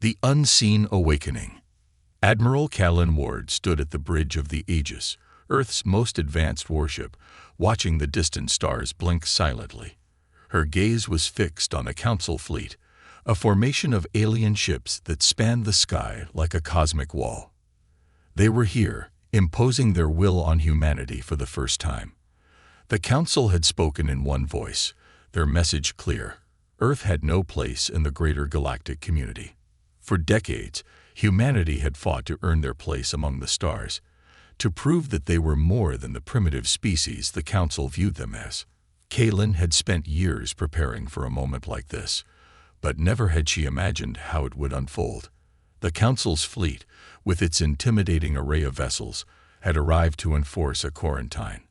The Unseen Awakening. Admiral Callan Ward stood at the bridge of the Aegis, Earth's most advanced warship, watching the distant stars blink silently. Her gaze was fixed on a Council fleet, a formation of alien ships that spanned the sky like a cosmic wall. They were here, imposing their will on humanity for the first time. The Council had spoken in one voice, their message clear. Earth had no place in the greater galactic community. For decades, humanity had fought to earn their place among the stars, to prove that they were more than the primitive species the Council viewed them as. Kaylin had spent years preparing for a moment like this, but never had she imagined how it would unfold. The Council's fleet, with its intimidating array of vessels, had arrived to enforce a quarantine.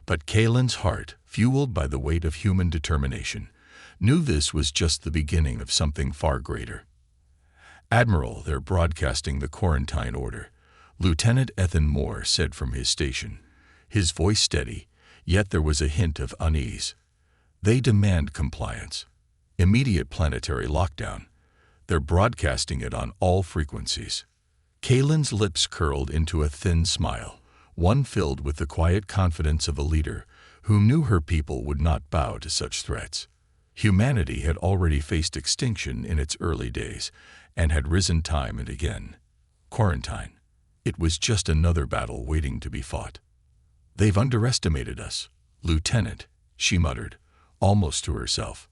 But Kaylin's heart, fueled by the weight of human determination, knew this was just the beginning of something far greater. "Admiral, they're broadcasting the quarantine order," Lieutenant Ethan Moore said from his station, his voice steady, yet there was a hint of unease. "They demand compliance. Immediate planetary lockdown. They're broadcasting it on all frequencies." Kaylin's lips curled into a thin smile, one filled with the quiet confidence of a leader who knew her people would not bow to such threats. Humanity had already faced extinction in its early days and had risen time and again. Quarantine. It was just another battle waiting to be fought. "They've underestimated us, Lieutenant," she muttered, almost to herself.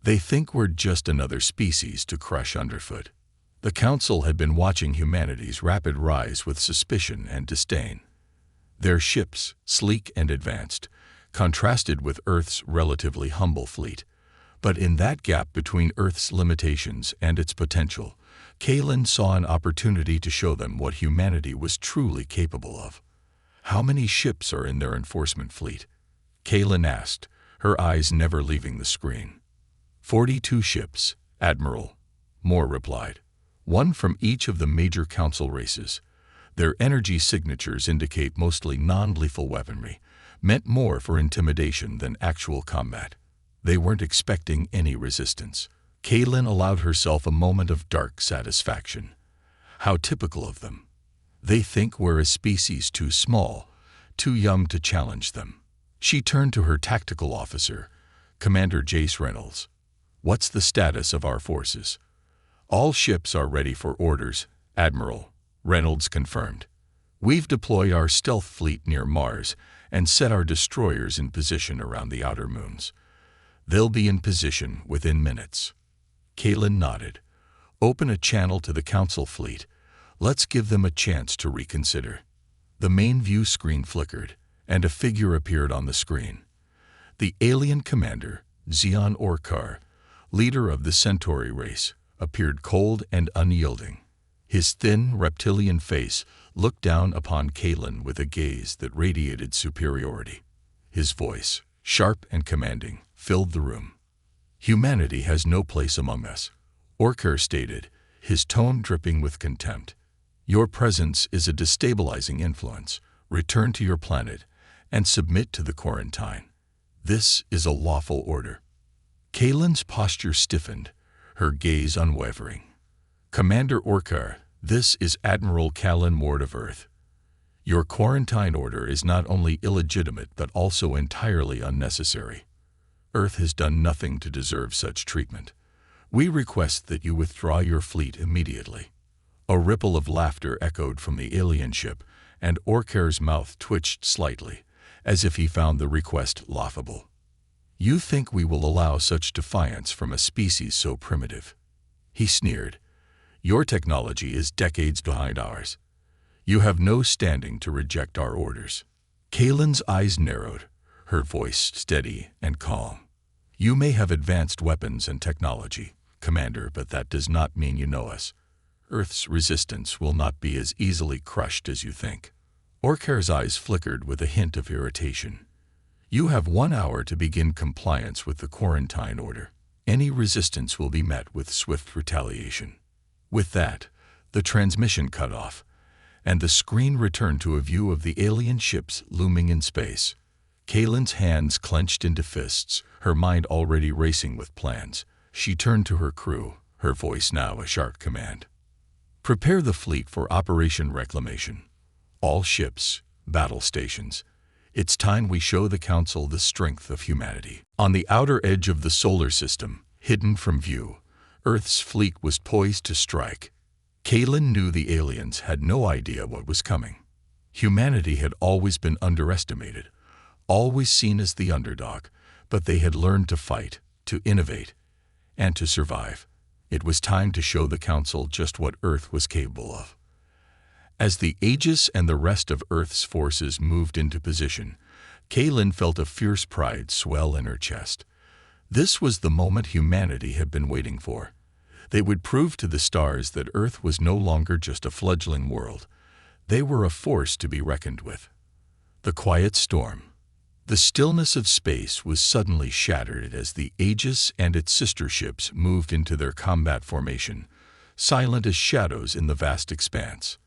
"They think we're just another species to crush underfoot." The Council had been watching humanity's rapid rise with suspicion and disdain. Their ships, sleek and advanced, contrasted with Earth's relatively humble fleet. But in that gap between Earth's limitations and its potential, Kaylin saw an opportunity to show them what humanity was truly capable of. "How many ships are in their enforcement fleet?" Kaylin asked, her eyes never leaving the screen. 42 ships, Admiral," Moore replied. "One from each of the major Council races. Their energy signatures indicate mostly non-lethal weaponry, meant more for intimidation than actual combat. They weren't expecting any resistance." Kaylin allowed herself a moment of dark satisfaction. How typical of them. They think we're a species too small, too young to challenge them. She turned to her tactical officer, Commander Jace Reynolds. "What's the status of our forces?" "All ships are ready for orders, Admiral," Reynolds confirmed. "We've deployed our stealth fleet near Mars and set our destroyers in position around the outer moons. They'll be in position within minutes." Kaylin nodded. "Open a channel to the Council fleet. Let's give them a chance to reconsider." The main view screen flickered, and a figure appeared on the screen. The alien commander, Xeon Orkar, leader of the Centauri race, appeared cold and unyielding. His thin, reptilian face looked down upon Kaylin with a gaze that radiated superiority. His voice, sharp and commanding, filled the room. "Humanity has no place among us," Orkar stated, his tone dripping with contempt. "Your presence is a destabilizing influence. Return to your planet and submit to the quarantine. This is a lawful order." Kaylin's posture stiffened, her gaze unwavering. "Commander Orkar, this is Admiral Callan Ward of Earth. Your quarantine order is not only illegitimate but also entirely unnecessary. Earth has done nothing to deserve such treatment. We request that you withdraw your fleet immediately." A ripple of laughter echoed from the alien ship, and Orkar's mouth twitched slightly, as if he found the request laughable. "You think we will allow such defiance from a species so primitive?" he sneered. "Your technology is decades behind ours. You have no standing to reject our orders." Kaylin's eyes narrowed, her voice steady and calm. "You may have advanced weapons and technology, Commander, but that does not mean you know us. Earth's resistance will not be as easily crushed as you think." Orkar's eyes flickered with a hint of irritation. "You have 1 hour to begin compliance with the quarantine order. Any resistance will be met with swift retaliation." With that, the transmission cut off, and the screen returned to a view of the alien ships looming in space. Kaylin's hands clenched into fists, her mind already racing with plans. She turned to her crew, her voice now a sharp command. "Prepare the fleet for Operation Reclamation. All ships, battle stations. It's time we show the Council the strength of humanity." On the outer edge of the solar system, hidden from view, Earth's fleet was poised to strike. Kalen knew the aliens had no idea what was coming. Humanity had always been underestimated, always seen as the underdog, but they had learned to fight, to innovate, and to survive. It was time to show the Council just what Earth was capable of. As the Aegis and the rest of Earth's forces moved into position, Kalen felt a fierce pride swell in her chest. This was the moment humanity had been waiting for. They would prove to the stars that Earth was no longer just a fledgling world. They were a force to be reckoned with. The quiet storm. The stillness of space was suddenly shattered as the Aegis and its sister ships moved into their combat formation, silent as shadows in the vast expanse.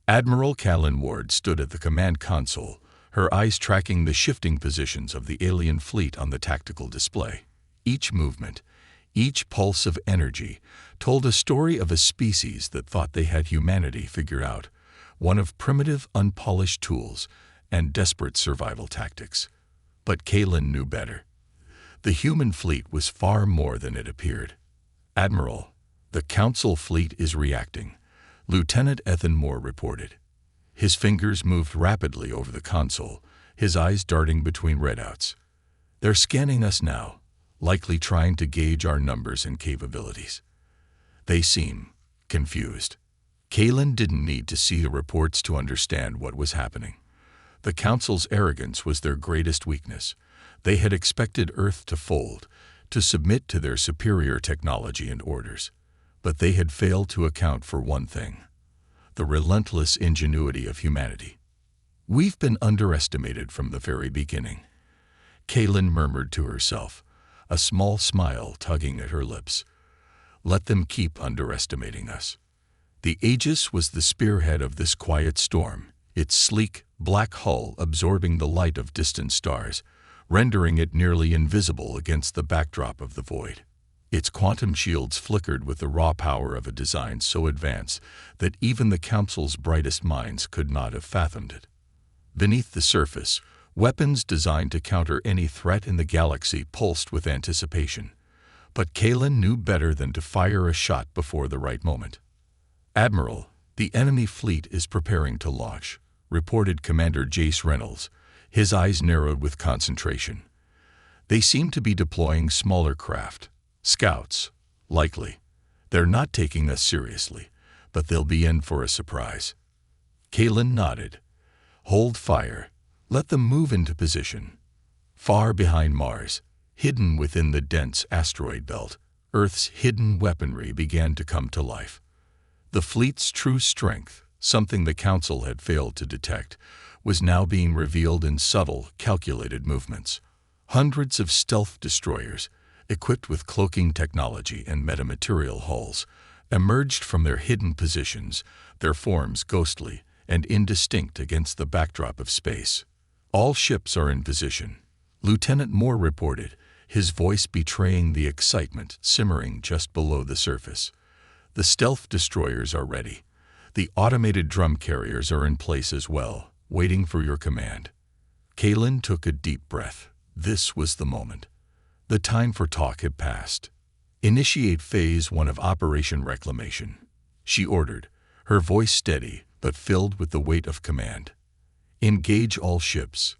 Admiral Callan Ward stood at the command console, her eyes tracking the shifting positions of the alien fleet on the tactical display. Each movement, each pulse of energy, told a story of a species that thought they had humanity figured out, one of primitive, unpolished tools and desperate survival tactics. But Kalen knew better. The human fleet was far more than it appeared. "Admiral, the Council fleet is reacting," Lieutenant Ethan Moore reported. His fingers moved rapidly over the console, his eyes darting between readouts. "They're scanning us now, likely trying to gauge our numbers and capabilities. They seem confused." Kalen didn't need to see the reports to understand what was happening. The Council's arrogance was their greatest weakness. They had expected Earth to fold, to submit to their superior technology and orders. But they had failed to account for one thing: the relentless ingenuity of humanity. "We've been underestimated from the very beginning," Kalen murmured to herself, a small smile tugging at her lips. "Let them keep underestimating us." The Aegis was the spearhead of this quiet storm, its sleek, black hull absorbing the light of distant stars, rendering it nearly invisible against the backdrop of the void. Its quantum shields flickered with the raw power of a design so advanced that even the Council's brightest minds could not have fathomed it. Beneath the surface, weapons designed to counter any threat in the galaxy pulsed with anticipation. But Kalen knew better than to fire a shot before the right moment. "Admiral, the enemy fleet is preparing to launch," reported Commander Jace Reynolds, his eyes narrowed with concentration. "They seem to be deploying smaller craft. Scouts, likely. They're not taking us seriously, but they'll be in for a surprise." Kalen nodded. "Hold fire. Let them move into position." Far behind Mars, hidden within the dense asteroid belt, Earth's hidden weaponry began to come to life. The fleet's true strength, something the Council had failed to detect, was now being revealed in subtle, calculated movements. Hundreds of stealth destroyers, equipped with cloaking technology and metamaterial hulls, emerged from their hidden positions, their forms ghostly and indistinct against the backdrop of space. "All ships are in position," Lieutenant Moore reported, his voice betraying the excitement simmering just below the surface. "The stealth destroyers are ready. The automated drum carriers are in place as well, waiting for your command." Kalen took a deep breath. This was the moment. The time for talk had passed. "Initiate Phase 1 of Operation Reclamation," she ordered, her voice steady but filled with the weight of command. "Engage all ships.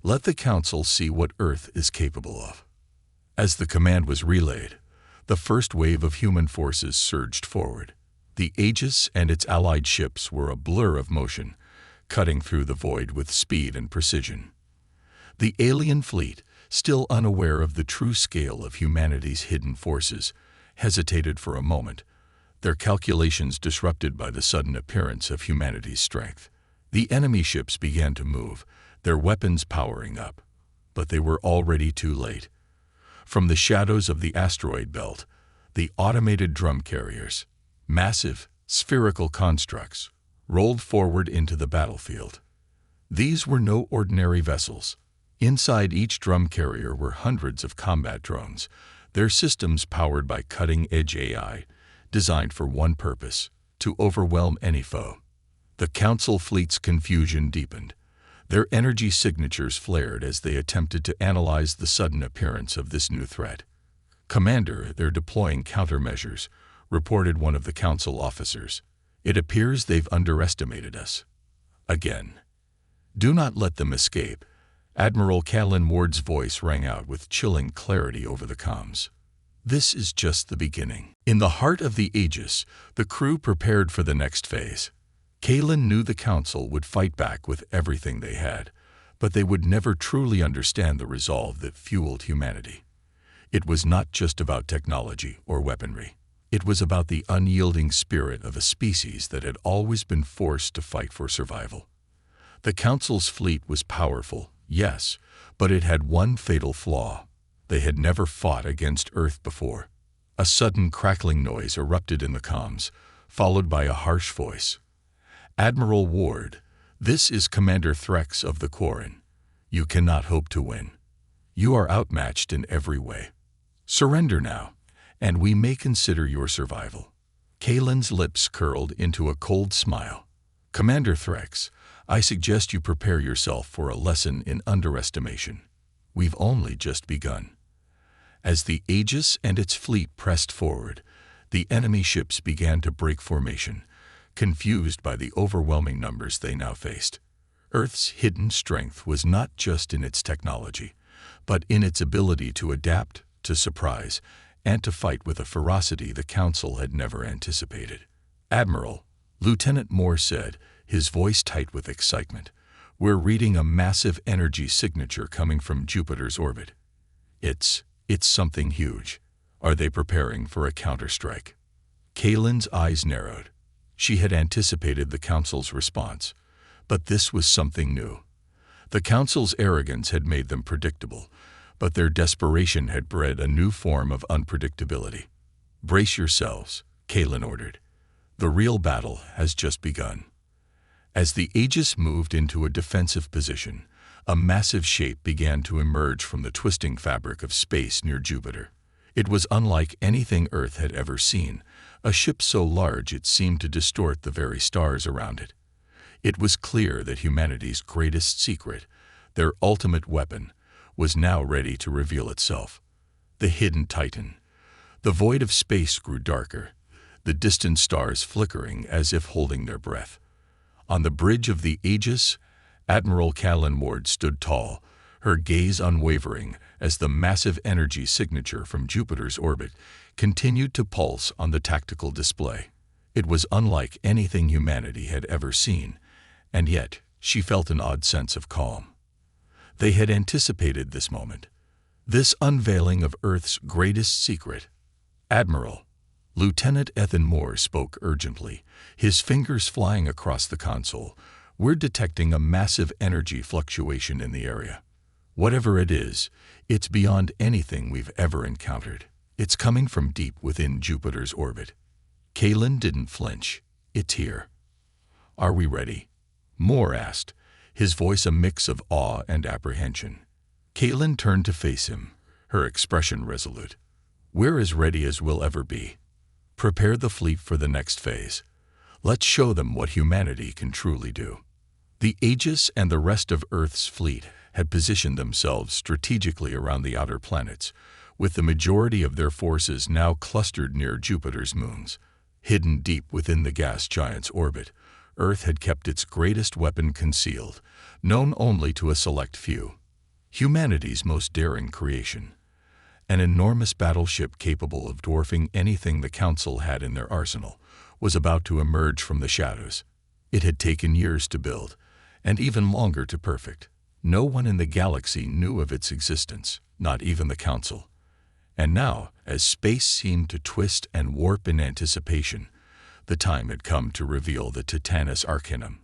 Let the Council see what Earth is capable of." As the command was relayed, the first wave of human forces surged forward. The Aegis and its allied ships were a blur of motion, cutting through the void with speed and precision. The alien fleet, still unaware of the true scale of humanity's hidden forces, hesitated for a moment, their calculations disrupted by the sudden appearance of humanity's strength. The enemy ships began to move, their weapons powering up, but they were already too late. From the shadows of the asteroid belt, the automated drum carriers, massive, spherical constructs, rolled forward into the battlefield. These were no ordinary vessels. Inside each drum carrier were hundreds of combat drones, Their systems powered by cutting-edge AI, designed for one purpose: to overwhelm any foe. The Council fleet's confusion deepened. Their energy signatures flared as they attempted to analyze the sudden appearance of this new threat. "Commander, they're deploying countermeasures," reported one of the Council officers. "It appears they've underestimated us." Again. "Do not let them escape." Admiral Callan Ward's voice rang out with chilling clarity over the comms. "This is just the beginning." In the heart of the Aegis, the crew prepared for the next phase. Callan knew the Council would fight back with everything they had, but they would never truly understand the resolve that fueled humanity. It was not just about technology or weaponry. It was about the unyielding spirit of a species that had always been forced to fight for survival. The Council's fleet was powerful, yes, but it had one fatal flaw. They had never fought against Earth before. A sudden crackling noise erupted in the comms, followed by a harsh voice. "Admiral Ward, this is Commander Threx of the Quarren. You cannot hope to win. You are outmatched in every way. Surrender now, and we may consider your survival." Callan's lips curled into a cold smile. "Commander Threx, I suggest you prepare yourself for a lesson in underestimation. We've only just begun." As the Aegis and its fleet pressed forward, the enemy ships began to break formation, confused by the overwhelming numbers they now faced. Earth's hidden strength was not just in its technology, but in its ability to adapt, to surprise, and to fight with a ferocity the Council had never anticipated. "Admiral," Lieutenant Moore said, his voice tight with excitement, "we're reading a massive energy signature coming from Jupiter's orbit. It's something huge. Are they preparing for a counterstrike?" Callan's eyes narrowed. She had anticipated the Council's response, but this was something new. The Council's arrogance had made them predictable, but their desperation had bred a new form of unpredictability. "Brace yourselves," Callan ordered. "The real battle has just begun." As the Aegis moved into a defensive position, a massive shape began to emerge from the twisting fabric of space near Jupiter. It was unlike anything Earth had ever seen, a ship so large it seemed to distort the very stars around it. It was clear that humanity's greatest secret, their ultimate weapon, was now ready to reveal itself. The hidden Titan. The void of space grew darker, the distant stars flickering as if holding their breath. On the bridge of the Aegis, Admiral Callan Ward stood tall, her gaze unwavering as the massive energy signature from Jupiter's orbit continued to pulse on the tactical display. It was unlike anything humanity had ever seen, and yet she felt an odd sense of calm. They had anticipated this moment, this unveiling of Earth's greatest secret. "Admiral," Lieutenant Ethan Moore spoke urgently, his fingers flying across the console, "we're detecting a massive energy fluctuation in the area. Whatever it is, it's beyond anything we've ever encountered. It's coming from deep within Jupiter's orbit." Callan didn't flinch. "It's here." "Are we ready?" Moore asked, his voice a mix of awe and apprehension. Callan turned to face him, her expression resolute. "We're as ready as we'll ever be. Prepare the fleet for the next phase. Let's show them what humanity can truly do." The Aegis and the rest of Earth's fleet had positioned themselves strategically around the outer planets, with the majority of their forces now clustered near Jupiter's moons. Hidden deep within the gas giant's orbit, Earth had kept its greatest weapon concealed, known only to a select few. Humanity's most daring creation. An enormous battleship capable of dwarfing anything the Council had in their arsenal was about to emerge from the shadows. It had taken years to build, and even longer to perfect. No one in the galaxy knew of its existence, not even the Council. And now, as space seemed to twist and warp in anticipation, the time had come to reveal the Titanus Arcanum,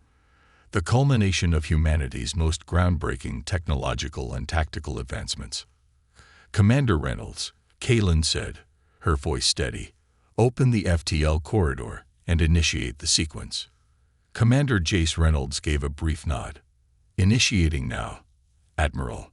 the culmination of humanity's most groundbreaking technological and tactical advancements. "Commander Reynolds," Callan said, her voice steady, "open the FTL corridor and initiate the sequence." Commander Jace Reynolds gave a brief nod. "Initiating now, Admiral."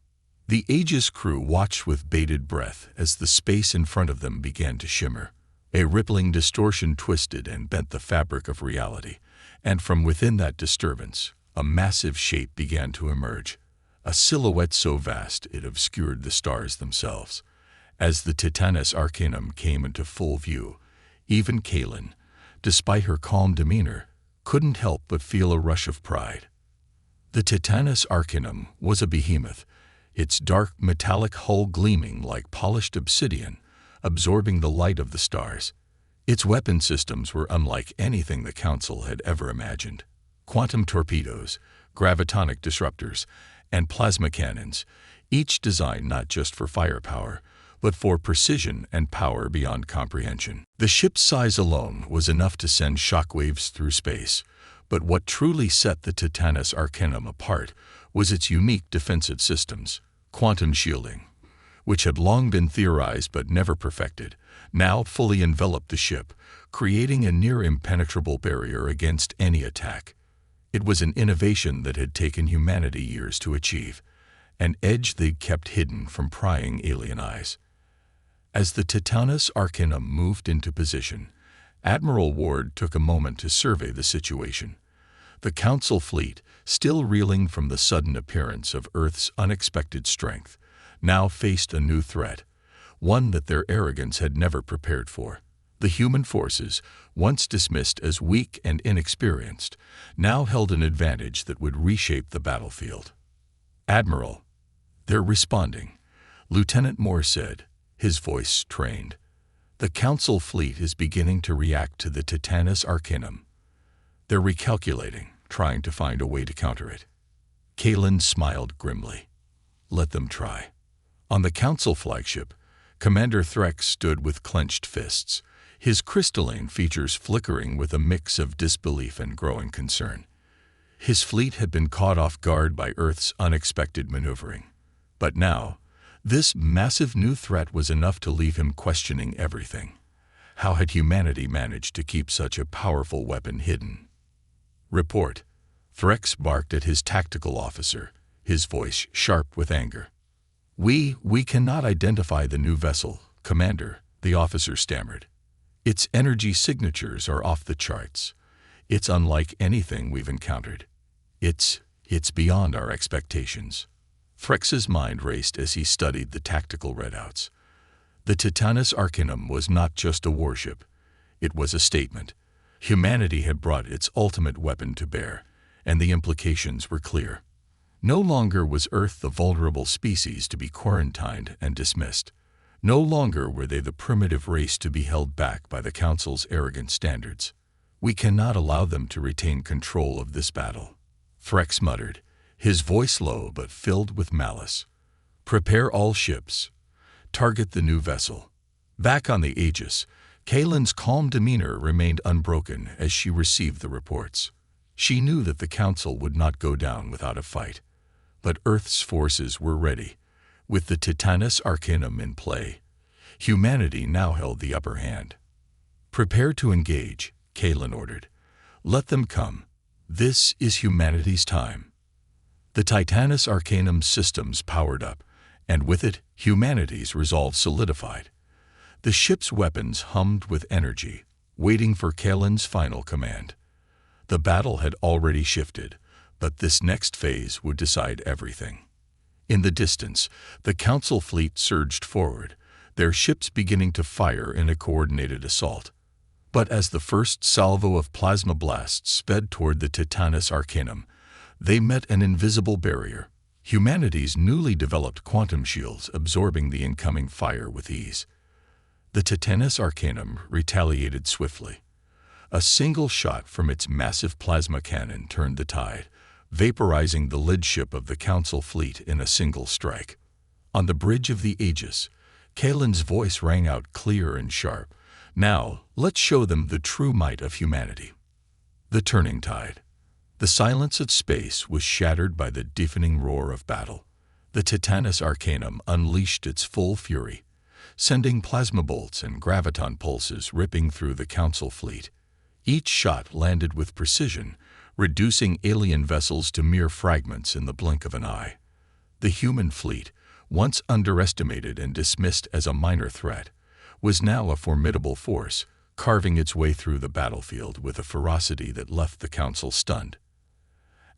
The Aegis crew watched with bated breath as the space in front of them began to shimmer. A rippling distortion twisted and bent the fabric of reality, and from within that disturbance, a massive shape began to emerge, a silhouette so vast it obscured the stars themselves. As the Titanus Arcanum came into full view, even Kaelin, despite her calm demeanor, couldn't help but feel a rush of pride. The Titanus Arcanum was a behemoth, its dark metallic hull gleaming like polished obsidian, absorbing the light of the stars. Its weapon systems were unlike anything the Council had ever imagined. Quantum torpedoes, gravitonic disruptors, and plasma cannons, each designed not just for firepower, but for precision and power beyond comprehension. The ship's size alone was enough to send shockwaves through space, but what truly set the Titanus Arcanum apart was its unique defensive systems. Quantum shielding, which had long been theorized but never perfected, now fully enveloped the ship, creating a near-impenetrable barrier against any attack. It was an innovation that had taken humanity years to achieve, an edge they'd kept hidden from prying alien eyes. As the Titanus Arcanum moved into position, Admiral Ward took a moment to survey the situation. The Council fleet, still reeling from the sudden appearance of Earth's unexpected strength, now faced a new threat, one that their arrogance had never prepared for. The human forces, once dismissed as weak and inexperienced, now held an advantage that would reshape the battlefield. "Admiral, they're responding," Lieutenant Moore said, his voice strained. "The Council fleet is beginning to react to the Titanus Arcanum. They're recalculating, trying to find a way to counter it." Kaelin smiled grimly. "Let them try." On the Council flagship, Commander Threx stood with clenched fists, his crystalline features flickering with a mix of disbelief and growing concern. His fleet had been caught off guard by Earth's unexpected maneuvering. But now, this massive new threat was enough to leave him questioning everything. How had humanity managed to keep such a powerful weapon hidden? "Report," Threx barked at his tactical officer, his voice sharp with anger. We cannot identify the new vessel, Commander," the officer stammered. "Its energy signatures are off the charts. It's unlike anything we've encountered. It's beyond our expectations." Threx's mind raced as he studied the tactical readouts. The Titanus Arcanum was not just a warship. It was a statement. Humanity had brought its ultimate weapon to bear, and the implications were clear. No longer was Earth the vulnerable species to be quarantined and dismissed. No longer were they the primitive race to be held back by the Council's arrogant standards. "We cannot allow them to retain control of this battle," Threx muttered, his voice low but filled with malice. "Prepare all ships. Target the new vessel." Back on the Aegis, Kaelin's calm demeanor remained unbroken as she received the reports. She knew that the Council would not go down without a fight. But Earth's forces were ready. With the Titanus Arcanum in play, humanity now held the upper hand. "Prepare to engage," Kaelin ordered. "Let them come. This is humanity's time." The Titanus Arcanum systems powered up, and with it, humanity's resolve solidified. The ship's weapons hummed with energy, waiting for Kaelin's final command. The battle had already shifted, but this next phase would decide everything. In the distance, the Council fleet surged forward, their ships beginning to fire in a coordinated assault. But as the first salvo of plasma blasts sped toward the Titanus Arcanum, they met an invisible barrier, humanity's newly developed quantum shields absorbing the incoming fire with ease. The Titanus Arcanum retaliated swiftly. A single shot from its massive plasma cannon turned the tide, vaporizing the lidship of the Council fleet in a single strike. On the bridge of the Aegis, Kaelin's voice rang out clear and sharp. "Now, let's show them the true might of humanity." The turning tide. The silence of space was shattered by the deafening roar of battle. The Titanus Arcanum unleashed its full fury, sending plasma bolts and graviton pulses ripping through the Council fleet. Each shot landed with precision, reducing alien vessels to mere fragments in the blink of an eye. The human fleet, once underestimated and dismissed as a minor threat, was now a formidable force, carving its way through the battlefield with a ferocity that left the Council stunned.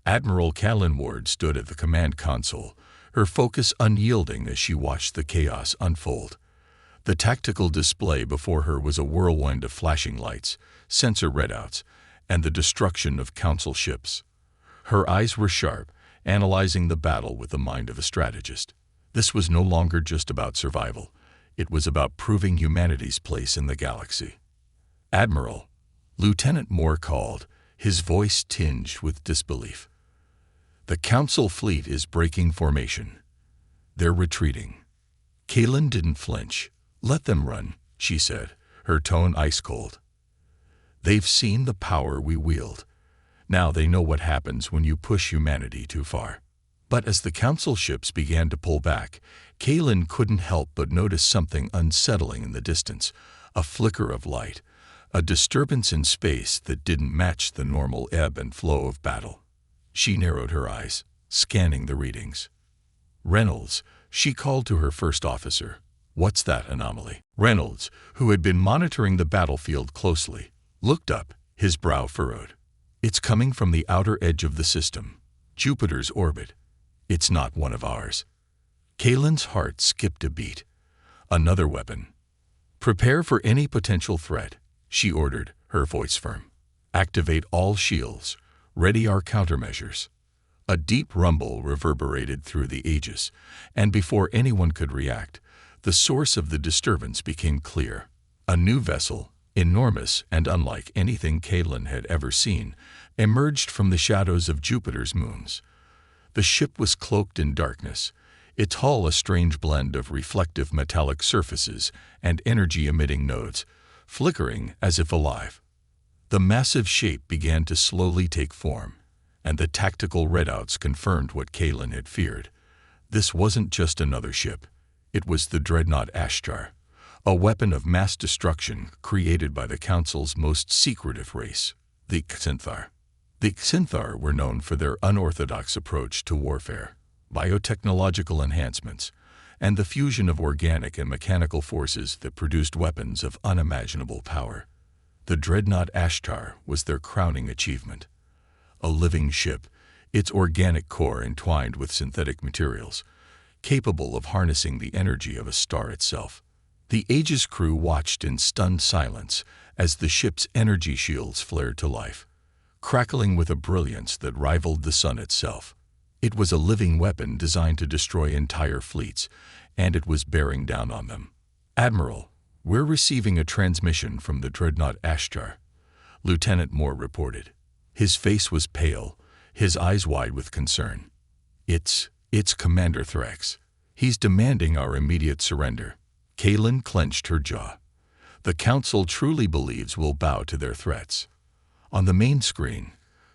Admiral Callan Ward stood at the command console, her focus unyielding as she watched the chaos unfold. The tactical display before her was a whirlwind of flashing lights, sensor readouts, and the destruction of Council ships. Her eyes were sharp, analyzing the battle with the mind of a strategist. This was no longer just about survival. It was about proving humanity's place in the galaxy. "Admiral," Lieutenant Moore called, his voice tinged with disbelief. "The Council fleet is breaking formation. They're retreating." Kaylin didn't flinch. "Let them run," she said, her tone ice-cold. "They've seen the power we wield. Now they know what happens when you push humanity too far." But as the Council ships began to pull back, Kaylin couldn't help but notice something unsettling in the distance, a flicker of light, a disturbance in space that didn't match the normal ebb and flow of battle. She narrowed her eyes, scanning the readings. "Reynolds," she called to her first officer. "What's that anomaly?" Reynolds, who had been monitoring the battlefield closely, looked up, his brow furrowed. "It's coming from the outer edge of the system, Jupiter's orbit. It's not one of ours." Kaylin's heart skipped a beat. Another weapon. "Prepare for any potential threat," she ordered, her voice firm. "Activate all shields. Ready our countermeasures." A deep rumble reverberated through the Aegis, and before anyone could react, the source of the disturbance became clear. A new vessel, enormous and unlike anything Kaylin had ever seen, emerged from the shadows of Jupiter's moons. The ship was cloaked in darkness, its hull a strange blend of reflective metallic surfaces and energy-emitting nodes, flickering as if alive. The massive shape began to slowly take form, and the tactical readouts confirmed what Kaylin had feared. This wasn't just another ship. It was the dreadnought Ashtar, a weapon of mass destruction created by the Council's most secretive race, the Xinthar. The Xinthar were known for their unorthodox approach to warfare, biotechnological enhancements, and the fusion of organic and mechanical forces that produced weapons of unimaginable power. The dreadnought Ashtar was their crowning achievement. A living ship, its organic core entwined with synthetic materials, capable of harnessing the energy of a star itself. The Aegis crew watched in stunned silence as the ship's energy shields flared to life, crackling with a brilliance that rivaled the sun itself. It was a living weapon designed to destroy entire fleets, and it was bearing down on them. "Admiral, we're receiving a transmission from the dreadnought Ashtar," Lieutenant Moore reported. His face was pale, his eyes wide with concern. It's Commander Thrax. He's demanding our immediate surrender." Kaylin clenched her jaw. The Council truly believes we'll bow to their threats. On the main screen,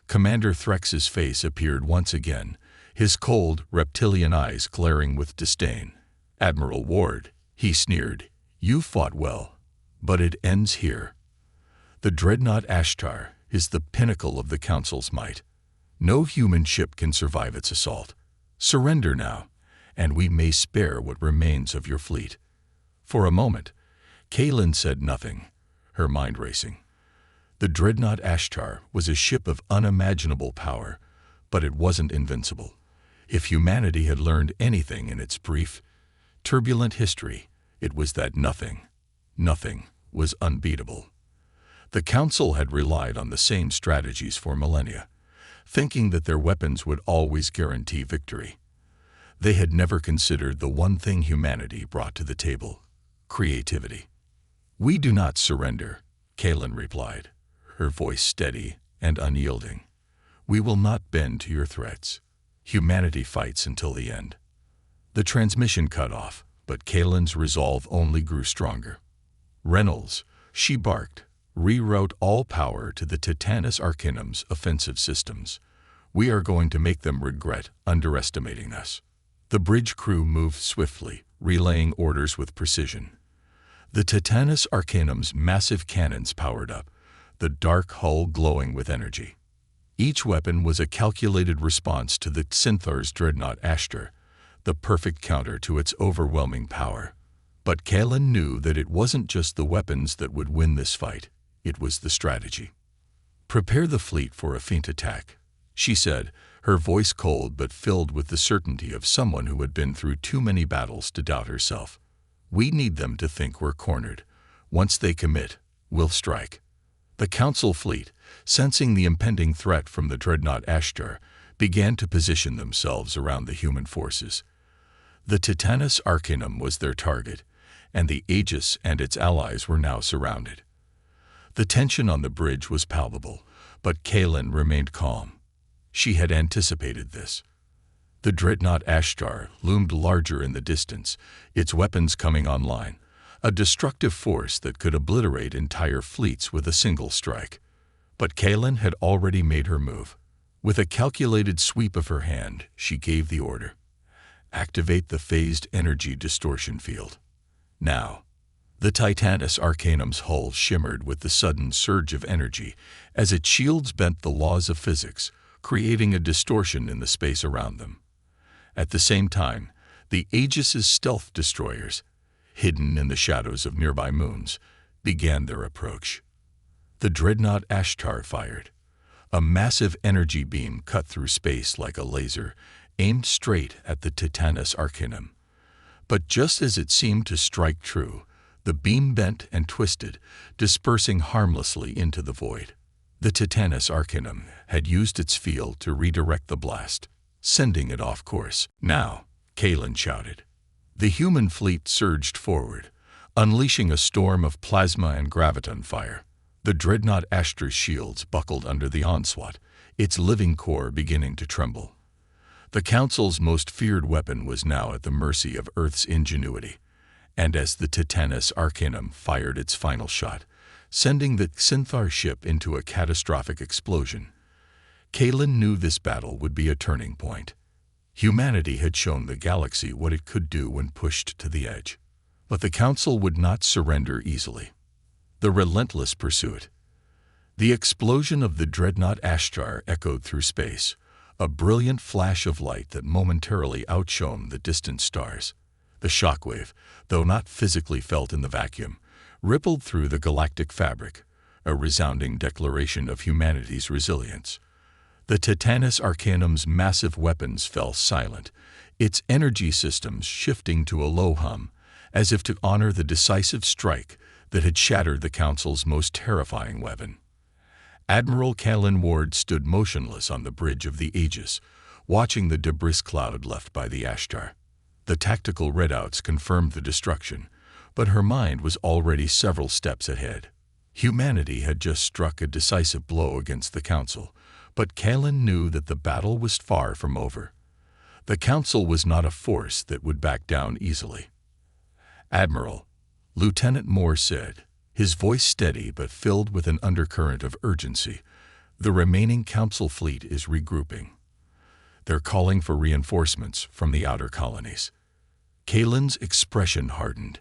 Commander Thrax's face appeared once again, his cold, reptilian eyes glaring with disdain. "Admiral Ward," he sneered, "you fought well, but it ends here. The dreadnought Ashtar is the pinnacle of the Council's might. No human ship can survive its assault. Surrender now, and we may spare what remains of your fleet." For a moment, Kaylin said nothing, her mind racing. The dreadnought Ashtar was a ship of unimaginable power, but it wasn't invincible. If humanity had learned anything in its brief, turbulent history, it was that nothing was unbeatable. The Council had relied on the same strategies for millennia, thinking that their weapons would always guarantee victory. They had never considered the one thing humanity brought to the table: creativity. "We do not surrender," Kaylin replied, her voice steady and unyielding. "We will not bend to your threats. Humanity fights until the end." The transmission cut off, but Kaylin's resolve only grew stronger. "Reynolds," she barked, "reroute all power to the Titanus Arcanum's offensive systems. We are going to make them regret underestimating us." The bridge crew moved swiftly, relaying orders with precision. The Titanus Arcanum's massive cannons powered up, the dark hull glowing with energy. Each weapon was a calculated response to the Xinthar's dreadnought Ashtar, the perfect counter to its overwhelming power. But Kalin knew that it wasn't just the weapons that would win this fight, it was the strategy. "Prepare the fleet for a feint attack," she said, her voice cold but filled with the certainty of someone who had been through too many battles to doubt herself. "We need them to think we're cornered. Once they commit, we'll strike." The Council fleet, sensing the impending threat from the dreadnought Ashtar, began to position themselves around the human forces. The Titanus Arcanum was their target, and the Aegis and its allies were now surrounded. The tension on the bridge was palpable, but Kalin remained calm. She had anticipated this. The dreadnought Ashtar loomed larger in the distance, its weapons coming online, a destructive force that could obliterate entire fleets with a single strike. But Kalin had already made her move. With a calculated sweep of her hand, she gave the order. "Activate the phased energy distortion field." Now, the Titanus Arcanum's hull shimmered with the sudden surge of energy as its shields bent the laws of physics, creating a distortion in the space around them. At the same time, the Aegis's stealth destroyers, hidden in the shadows of nearby moons, began their approach. The dreadnought Ashtar fired. A massive energy beam cut through space like a laser, aimed straight at the Titanus Arcanum. But just as it seemed to strike true, the beam bent and twisted, dispersing harmlessly into the void. The Titanus Arcanum had used its field to redirect the blast, sending it off course. "Now," Kalin shouted. The human fleet surged forward, unleashing a storm of plasma and graviton fire. The dreadnought Ashtar's shields buckled under the onslaught, its living core beginning to tremble. The Council's most feared weapon was now at the mercy of Earth's ingenuity, and as the Titanus Arcanum fired its final shot, sending the Xanthar ship into a catastrophic explosion, Kalin knew this battle would be a turning point. Humanity had shown the galaxy what it could do when pushed to the edge. But the Council would not surrender easily. The relentless pursuit. The explosion of the dreadnought Ashtar echoed through space, a brilliant flash of light that momentarily outshone the distant stars. The shockwave, though not physically felt in the vacuum, rippled through the galactic fabric, a resounding declaration of humanity's resilience. The Titanus Arcanum's massive weapons fell silent, its energy systems shifting to a low hum, as if to honor the decisive strike that had shattered the Council's most terrifying weapon. Admiral Kalin Ward stood motionless on the bridge of the Aegis, watching the debris cloud left by the Ashtar. The tactical readouts confirmed the destruction, but her mind was already several steps ahead. Humanity had just struck a decisive blow against the Council, but Kalin knew that the battle was far from over. The Council was not a force that would back down easily. "Admiral," Lieutenant Moore said, his voice steady but filled with an undercurrent of urgency, "the remaining Council fleet is regrouping. They're calling for reinforcements from the outer colonies." Kalin's expression hardened.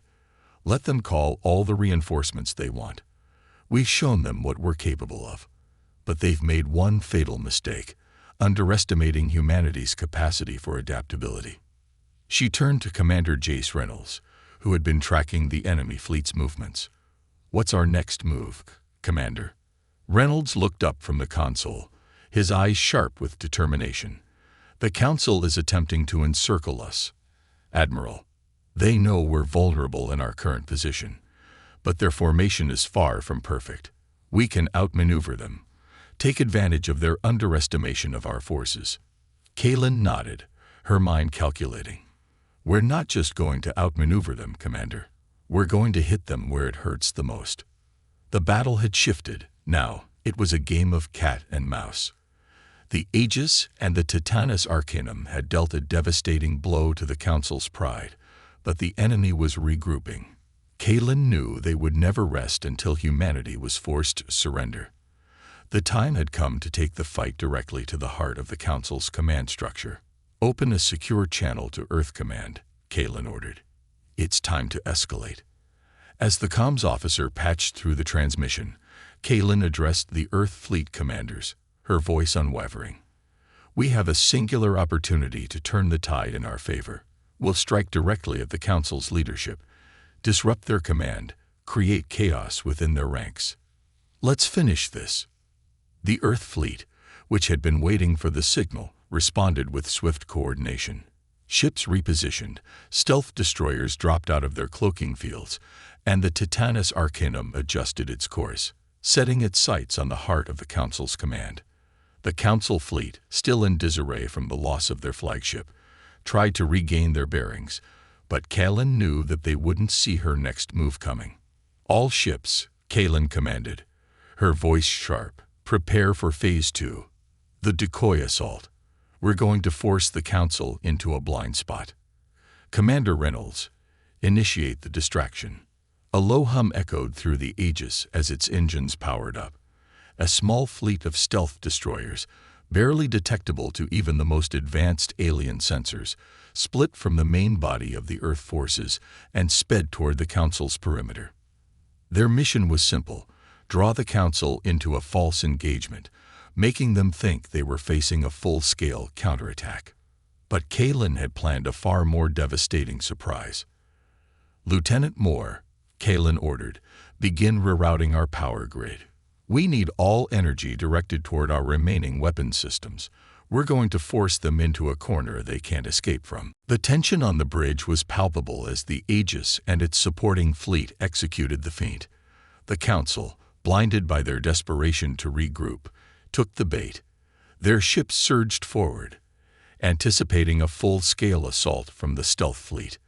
"Let them call all the reinforcements they want. We've shown them what we're capable of. But they've made one fatal mistake, underestimating humanity's capacity for adaptability." She turned to Commander Jace Reynolds, who had been tracking the enemy fleet's movements. "What's our next move, Commander?" Reynolds looked up from the console, his eyes sharp with determination. "The Council is attempting to encircle us, Admiral. They know we're vulnerable in our current position, but their formation is far from perfect. We can outmaneuver them, take advantage of their underestimation of our forces." Kalin nodded, her mind calculating. "We're not just going to outmaneuver them, Commander. We're going to hit them where it hurts the most." The battle had shifted. Now it was a game of cat and mouse. The Aegis and the Titanus Arcanum had dealt a devastating blow to the Council's pride, but the enemy was regrouping. Kalin knew they would never rest until humanity was forced to surrender. The time had come to take the fight directly to the heart of the Council's command structure. "Open a secure channel to Earth Command," Kalin ordered. "It's time to escalate." As the comms officer patched through the transmission, Kalin addressed the Earth Fleet commanders, her voice unwavering. "We have a singular opportunity to turn the tide in our favor. will strike directly at the Council's leadership, disrupt their command, create chaos within their ranks. Let's finish this. The Earth fleet, which had been waiting for the signal, responded with swift coordination. Ships repositioned, stealth destroyers dropped out of their cloaking fields, and the Titanus Arcanum adjusted its course, setting its sights on the heart of the Council's command. The Council fleet, still in disarray from the loss of their flagship, tried to regain their bearings, but Kalin knew that they wouldn't see her next move coming. All ships, Kalin commanded, her voice sharp, prepare for Phase 2. The decoy assault. We're going to force the Council into a blind spot. Commander Reynolds, initiate the distraction. A low hum echoed through the Aegis as its engines powered up. A small fleet of stealth destroyers, barely detectable to even the most advanced alien sensors, split from the main body of the Earth forces and sped toward the Council's perimeter. Their mission was simple: draw the Council into a false engagement, making them think they were facing a full-scale counterattack. But Kalin had planned a far more devastating surprise. Lieutenant Moore, Kalin ordered, begin rerouting our power grid. We need all energy directed toward our remaining weapon systems. We're going to force them into a corner they can't escape from. The tension on the bridge was palpable as the Aegis and its supporting fleet executed the feat. The Council, blinded by their desperation to regroup, took the bait. Their ships surged forward, anticipating a full-scale assault from the stealth fleet.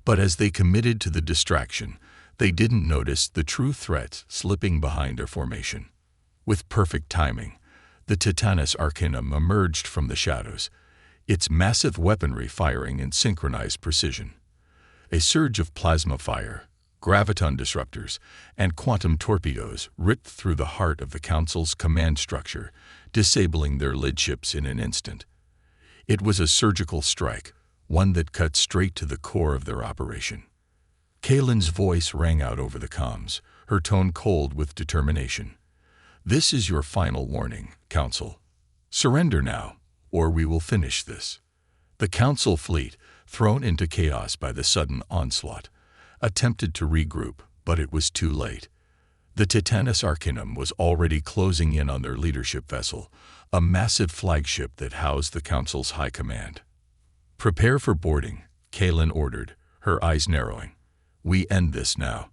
But as they committed to the distraction, they didn't notice the true threat slipping behind their formation. With perfect timing, the Titanus Arcanum emerged from the shadows, its massive weaponry firing in synchronized precision. A surge of plasma fire, graviton disruptors, and quantum torpedoes ripped through the heart of the Council's command structure, disabling their lidships in an instant. It was a surgical strike, one that cut straight to the core of their operation. Kalin's voice rang out over the comms, her tone cold with determination. This is your final warning, Council. Surrender now, or we will finish this. The Council fleet, thrown into chaos by the sudden onslaught, attempted to regroup, but it was too late. The Titanus Arcanum was already closing in on their leadership vessel, a massive flagship that housed the Council's high command. Prepare for boarding, Kalin ordered, her eyes narrowing. We end this now.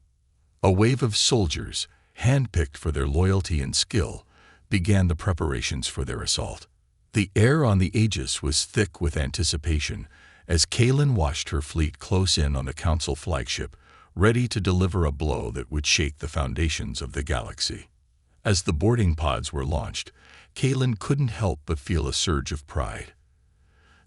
A wave of soldiers, handpicked for their loyalty and skill, began the preparations for their assault. The air on the Aegis was thick with anticipation as Kalin watched her fleet close in on the Council flagship, ready to deliver a blow that would shake the foundations of the galaxy. As the boarding pods were launched, Kalin couldn't help but feel a surge of pride.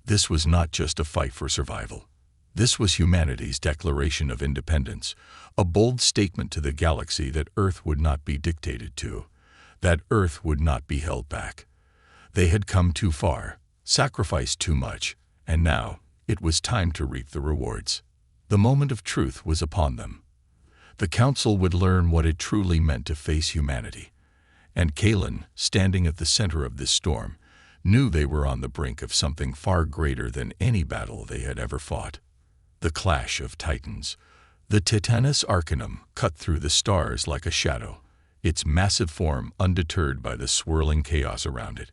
This was not just a fight for survival. This was humanity's declaration of independence, a bold statement to the galaxy that Earth would not be dictated to, that Earth would not be held back. They had come too far, sacrificed too much, and now it was time to reap the rewards. The moment of truth was upon them. The Council would learn what it truly meant to face humanity, and Kalin, standing at the center of this storm, knew they were on the brink of something far greater than any battle they had ever fought. The clash of titans. The Titanus Arcanum cut through the stars like a shadow, its massive form undeterred by the swirling chaos around it.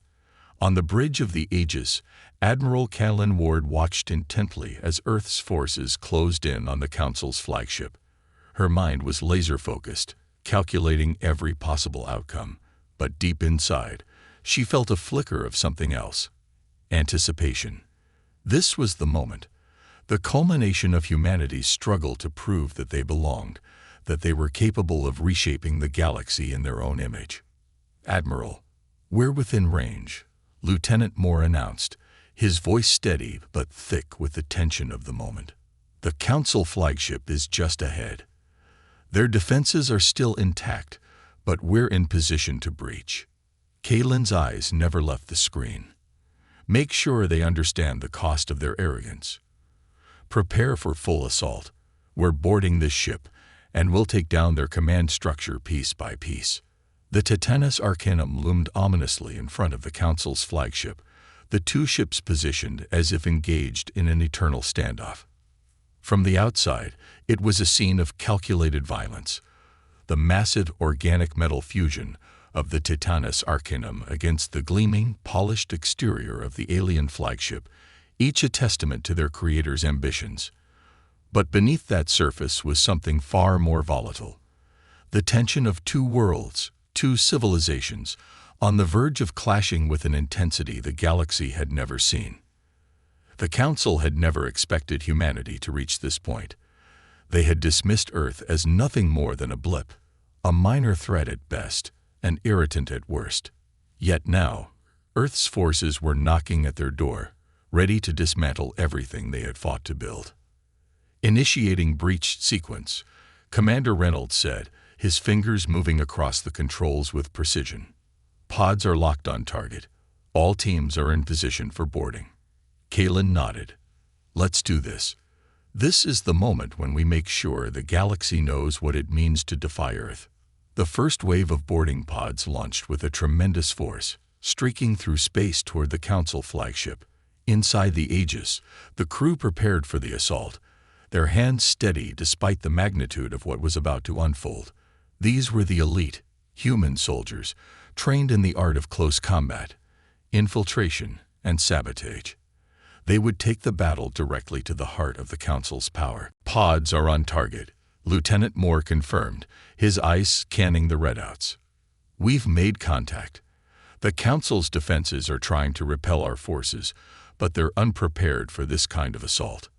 On the bridge of the Aegis, Admiral Kalin Ward watched intently as Earth's forces closed in on the Council's flagship. Her mind was laser-focused, calculating every possible outcome, but deep inside, she felt a flicker of something else: anticipation. This was the moment, the culmination of humanity's struggle to prove that they belonged, that they were capable of reshaping the galaxy in their own image. Admiral, we're within range, Lieutenant Moore announced, his voice steady but thick with the tension of the moment. The Council flagship is just ahead. Their defenses are still intact, but we're in position to breach. Kalin's eyes never left the screen. Make sure they understand the cost of their arrogance. Prepare for full assault. We're boarding this ship, and we'll take down their command structure piece by piece. The Titanus Arcanum loomed ominously in front of the Council's flagship, the two ships positioned as if engaged in an eternal standoff. From the outside, it was a scene of calculated violence. The massive organic metal fusion of the Titanus Arcanum against the gleaming, polished exterior of the alien flagship, each a testament to their creator's ambitions. But beneath that surface was something far more volatile. The tension of two worlds, two civilizations, on the verge of clashing with an intensity the galaxy had never seen. The Council had never expected humanity to reach this point. They had dismissed Earth as nothing more than a blip, a minor threat at best, an irritant at worst. Yet now, Earth's forces were knocking at their door, ready to dismantle everything they had fought to build. Initiating breach sequence, Commander Reynolds said, his fingers moving across the controls with precision. Pods are locked on target. All teams are in position for boarding. Kalen nodded. Let's do this. This is the moment when we make sure the galaxy knows what it means to defy Earth. The first wave of boarding pods launched with a tremendous force, streaking through space toward the Council flagship. Inside the Aegis, the crew prepared for the assault, their hands steady despite the magnitude of what was about to unfold. These were the elite, human soldiers, trained in the art of close combat, infiltration, and sabotage. They would take the battle directly to the heart of the Council's power. Pods are on target, Lieutenant Moore confirmed, his eyes scanning the readouts. We've made contact. The Council's defenses are trying to repel our forces, but they're unprepared for this kind of assault.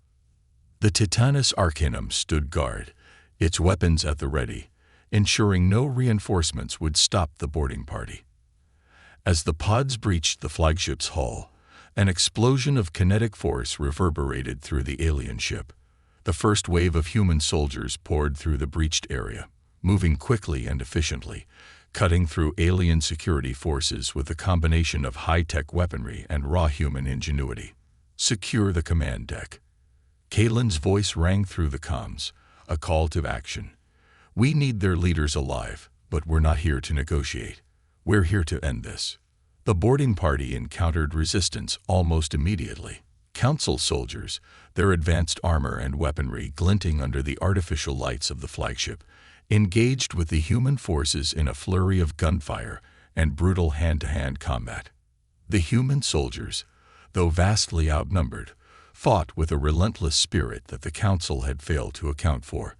The Titanus Arcanum stood guard, its weapons at the ready, ensuring no reinforcements would stop the boarding party. As the pods breached the flagship's hull, an explosion of kinetic force reverberated through the alien ship. The first wave of human soldiers poured through the breached area, moving quickly and efficiently, cutting through alien security forces with a combination of high-tech weaponry and raw human ingenuity. Secure the command deck. Kalen's voice rang through the comms, a call to action. We need their leaders alive, but we're not here to negotiate. We're here to end this. The boarding party encountered resistance almost immediately. Council soldiers, their advanced armor and weaponry glinting under the artificial lights of the flagship, engaged with the human forces in a flurry of gunfire and brutal hand-to-hand combat. The human soldiers, though vastly outnumbered, fought with a relentless spirit that the Council had failed to account for.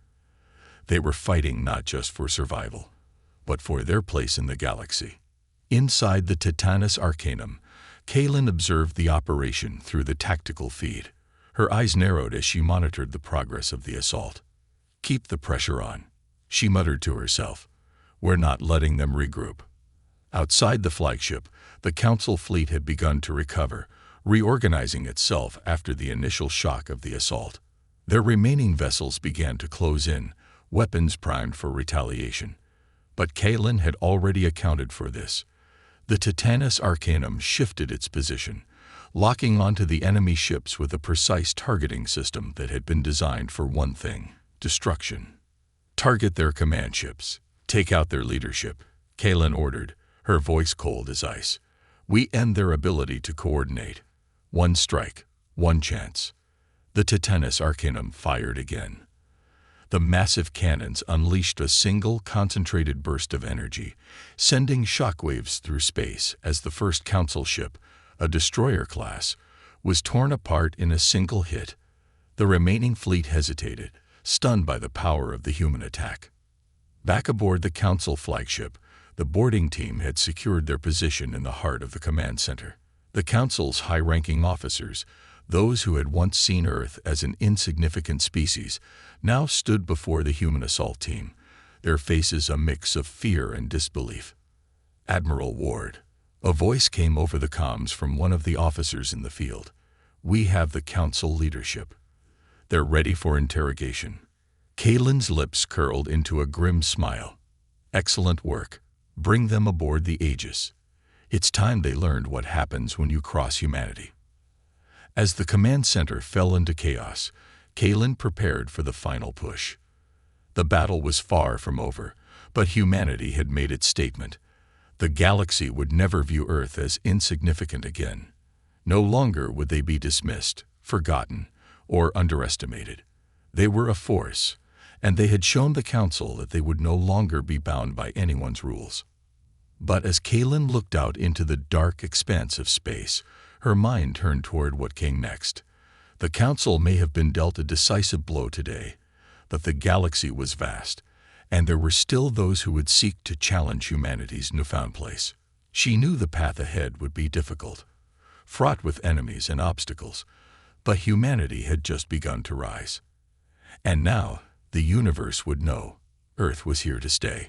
They were fighting not just for survival, but for their place in the galaxy. Inside the Titanus Arcanum, Kalen observed the operation through the tactical feed. Her eyes narrowed as she monitored the progress of the assault. Keep the pressure on, she muttered to herself. We're not letting them regroup. Outside the flagship, the Council fleet had begun to recover, reorganizing itself after the initial shock of the assault. Their remaining vessels began to close in, weapons primed for retaliation. But Kalen had already accounted for this. The Titanus Arcanum shifted its position, locking onto the enemy ships with a precise targeting system that had been designed for one thing: destruction. Target their command ships. Take out their leadership, Kalen ordered, her voice cold as ice. We end their ability to coordinate. One strike, one chance. The Titanus Arcanum fired again. The massive cannons unleashed a single concentrated burst of energy, sending shockwaves through space as the first Council ship, a destroyer class, was torn apart in a single hit. The remaining fleet hesitated, stunned by the power of the human attack. Back aboard the Council flagship, the boarding team had secured their position in the heart of the command center. The Council's high-ranking officers, those who had once seen Earth as an insignificant species, now stood before the human assault team, their faces a mix of fear and disbelief. Admiral Ward, a voice came over the comms from one of the officers in the field. We have the Council leadership. They're ready for interrogation. Kalen's lips curled into a grim smile. Excellent work. Bring them aboard the Aegis. It's time they learned what happens when you cross humanity. As the command center fell into chaos, Kalen prepared for the final push. The battle was far from over, but humanity had made its statement. The galaxy would never view Earth as insignificant again. No longer would they be dismissed, forgotten, or underestimated. They were a force, and they had shown the Council that they would no longer be bound by anyone's rules. But as Kaylin looked out into the dark expanse of space, her mind turned toward what came next. The Council may have been dealt a decisive blow today, but the galaxy was vast, and there were still those who would seek to challenge humanity's newfound place. She knew the path ahead would be difficult, fraught with enemies and obstacles, but humanity had just begun to rise. And now, the universe would know Earth was here to stay.